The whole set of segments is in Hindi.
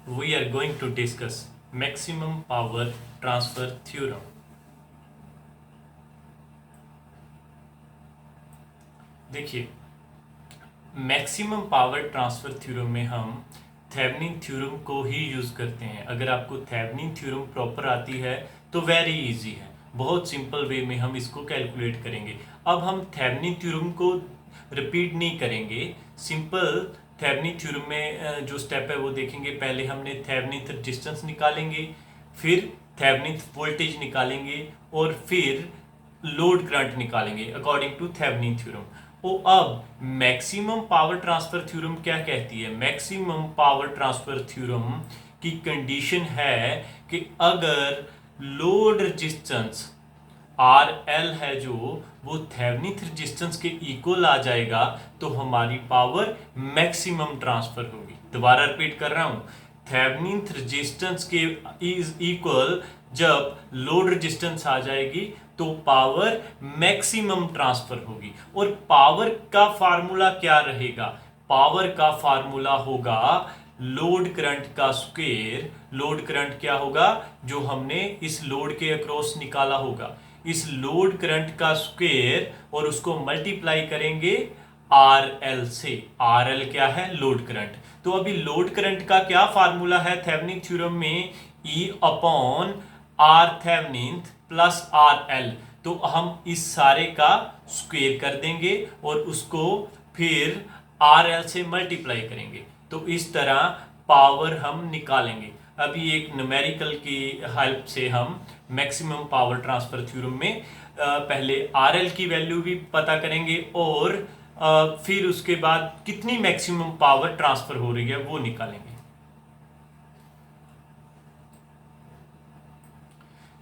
we are going to discuss maximum power transfer theorem. देखिए, मैक्सिमम पावर ट्रांसफर थ्योरम में हम थेवेनिन थ्योरम को ही यूज करते हैं। अगर आपको थेवेनिन थ्योरम प्रॉपर आती है तो वेरी इजी है, बहुत सिंपल वे में हम इसको कैलकुलेट करेंगे। अब हम थेवेनिन थ्योरम को रिपीट नहीं करेंगे, सिंपल थेवेनिन थ्योरम में जो स्टेप है वो देखेंगे। पहले हमने थेवेनिन रेजिस्टेंस निकालेंगे, फिर थेवेनिन वोल्टेज निकालेंगे और फिर लोड करंट निकालेंगे अकॉर्डिंग टू थेवेनिन थ्योरम। अब मैक्सिमम पावर ट्रांसफर थ्योरम क्या कहती है? मैक्सिमम पावर ट्रांसफर थ्योरम की कंडीशन है कि अगर लोड रेजिस्टेंस आर एल है जो वो थेवेनिन रेजिस्टेंस के इक्वल आ जाएगा तो हमारी पावर मैक्सिमम ट्रांसफर होगी। दोबारा रिपीट कर रहा हूं, थेवेनिन रेजिस्टेंस के इज इक्वल जब लोड रेजिस्टेंस आ जाएगी तो पावर मैक्सिमम ट्रांसफर होगी। और पावर का फार्मूला क्या रहेगा? पावर का फार्मूला होगा लोड करंट का स्क्वायर। लोड करंट क्या होगा? जो हमने इस लोड के अक्रॉस निकाला होगा, इस लोड करंट का स्क्वायर और उसको मल्टीप्लाई करेंगे आर एल से। आर एल क्या है? Load current. तो अभी लोड करंट का क्या फार्मूला है थेवेनिन थ्योरम में? E upon R Thevenin plus R L. तो हम इस सारे का स्क्वायर कर देंगे और उसको फिर आर एल से मल्टीप्लाई करेंगे, तो इस तरह पावर हम निकालेंगे। अभी एक न्यूमेरिकल की हेल्प से हम मैक्सिमम पावर ट्रांसफर थ्योरम में पहले आर एल की वैल्यू भी पता करेंगे और फिर उसके बाद कितनी मैक्सिमम पावर ट्रांसफर हो रही है वो निकालेंगे।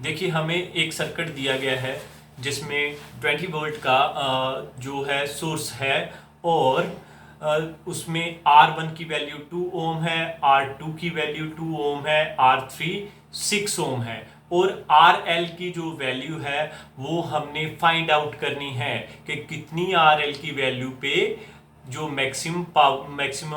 देखिए, हमें एक सर्किट दिया गया है जिसमें 20 वोल्ट का जो है सोर्स है और उसमें R1 की वैल्यू 2 ओम है, R2 की वैल्यू 2 ओम है, R3 6 ओम है और RL की जो वैल्यू है वो हमने फाइंड आउट करनी है कि कितनी RL की वैल्यू पे जो मैक्सिमम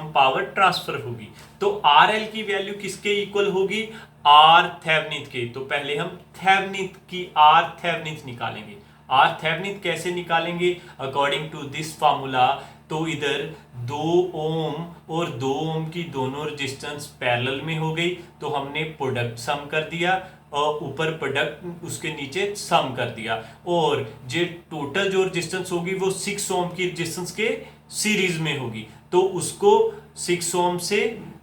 पावर ट्रांसफर होगी। तो RL की वैल्यू किसके इक्वल होगी? आर थेवेनिन के। तो पहले हम थेवेनिन की आर थेवेनिन निकालेंगे। आर थेवेनिन कैसे निकालेंगे? According to this formula. तो इधर 2 ओम और 2 ओम की दोनों रेजिस्टेंस पैरेलल में हो गई तो हमने प्रोडक्ट सम कर दिया और ऊपर प्रोडक्ट उसके नीचे सम कर दिया और जो टोटल जो रेजिस्टेंस होगी वो 6 ओम की रेजिस्टेंस के सीरीज में होगी तो उसको 6 ओम से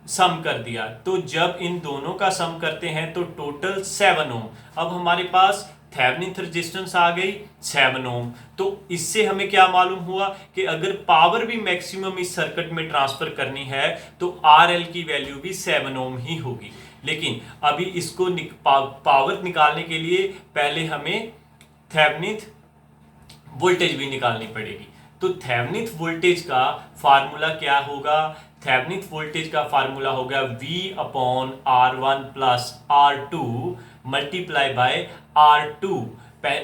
सम कर दिया। तो जब इन दोनों का सम करते हैं तो टोटल 7 ओम। अब हमारे पास थेवेनिन रेजिस्टेंस आ गई 7 ओम। तो इससे हमें क्या मालूम हुआ कि अगर पावर भी मैक्सिमम इस सर्किट में ट्रांसफर करनी है तो आरएल की वैल्यू भी 7 ओम ही होगी। लेकिन अभी इसको पावर निकालने के लिए पहले हमें थेवेनिन वोल्टेज भी निकालनी पड़ेगी। तो थेवेनिन वोल्टेज का फार्मूला क्या होगा? थेवेनिन वोल्टेज का फार्मूला होगा V upon R1 plus R2 multiply by R2।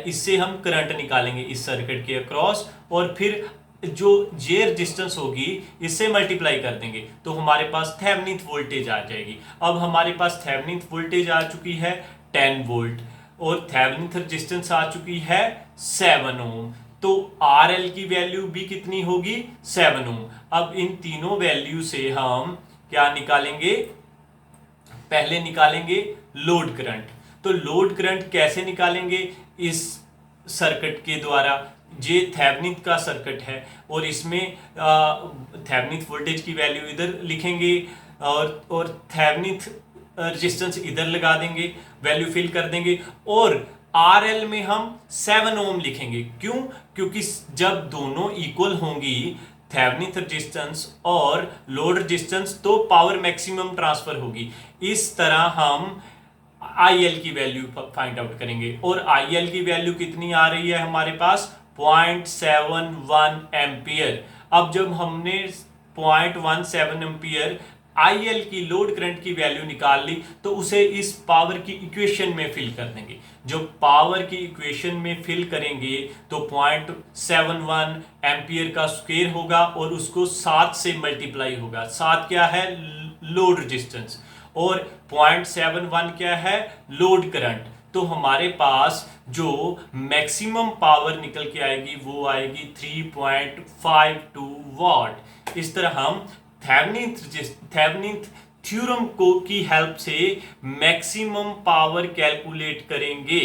इससे हम करंट निकालेंगे इस सर्किट के अक्रॉस और फिर जो जे रेजिस्टेंस होगी इससे मल्टीप्लाई कर देंगे तो हमारे पास थेवेनिन वोल्टेज आ जाएगी। अब हमारे पास थेवेनिन वोल्टेज आ चुकी है 10 वोल्ट और थेवेनिन रेजिस्टेंस आ चुकी है 7 ओम। तो RL की वैल्यू भी कितनी होगी? 7 ओम। अब इन तीनों वैल्यू से हम क्या निकालेंगे? पहले निकालेंगे लोड करंट। तो लोड करंट कैसे निकालेंगे? इस सर्किट के द्वारा। ये थेवेनिन का सर्किट है और इसमें थेवेनिन वोल्टेज की वैल्यू इधर लिखेंगे और थेवेनिन रेजिस्टेंस इधर लगा देंगे, वैल्यू फिल कर देंगे और RL में हम 7 ओम लिखेंगे। क्यों? क्योंकि जब दोनों इक्वल होंगी थेवेनिन रेजिस्टेंस और लोड रेजिस्टेंस तो पावर मैक्सिमम ट्रांसफर होगी। इस तरह हम IL की वैल्यू फाइंड आउट करेंगे और IL की वैल्यू कितनी आ रही है हमारे पास? 0.71 एम्पियर। अब जब हमने 0.17 एम्पियर IL की लोड करंट की वैल्यू निकाल ली तो उसे इस पावर की इक्वेशन में फिल कर देंगे। जो पावर की इक्वेशन में फिल करेंगे तो 0.71 एम्पियर का स्क्वायर होगा और उसको 7 से मल्टीप्लाई होगा। 7 क्या है? Load resistance. और 0.71 क्या है, लोड करंट। तो हमारे पास जो मैक्सिमम पावर निकल के आएगी वो आएगी 3.52 वाट। इस तरह हम थेवेनिन थ्योरम को की हेल्प से मैक्सिमम पावर कैलकुलेट करेंगे।